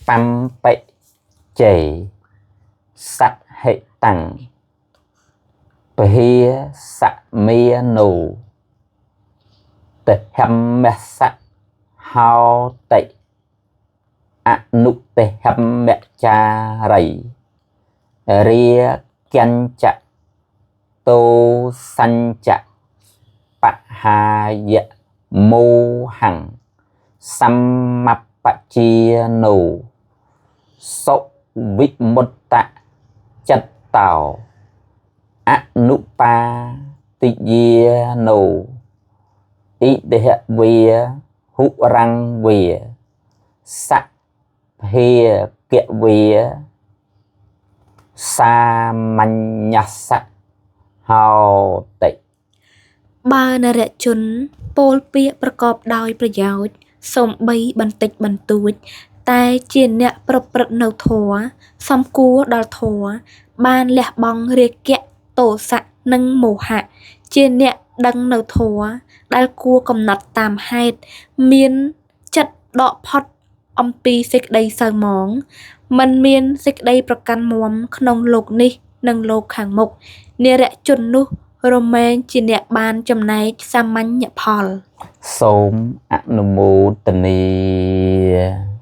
băm bệ chảy sạch hệ tăng bia sạch mía nụ tệ hâm mẹ sạch hao tệ nụ tệ hâm mẹ cha rầy ria kian chạ tô sanh chạ bạc hà dạ mô hằng xăm mập bạc chia nụ sốc vít một tạ chất tàu nụ pa tị dìa nụ ý đệ vìa hụ răng vìa sạch hìa kẹ vìa sa manh nhạc sạch hào tị បើនរជនពោលពាក្យប្រកបដោយប្រយោជន៍សំបីបន្តិចបន្តួចតែជាអ្នកប្រព្រឹត្តនៅធម៌សំគួរដល់ធម៌បានលះបង់រាគៈទោសៈនិងមោហៈជាអ្នកដឹងនៅធម៌ដែលគួរកំណត់តាមហេតុមានចិត្តដកផុតអំពីសេចក្តីសៅហ្មងមិនមានសេចក្តីប្រកាន់មាំក្នុងលោកនេះនិងលោកខាងមុខនរជននោះរមែងជាអ្នកបានចំណែកសាមញ្ញផល សូមអនុមោទនា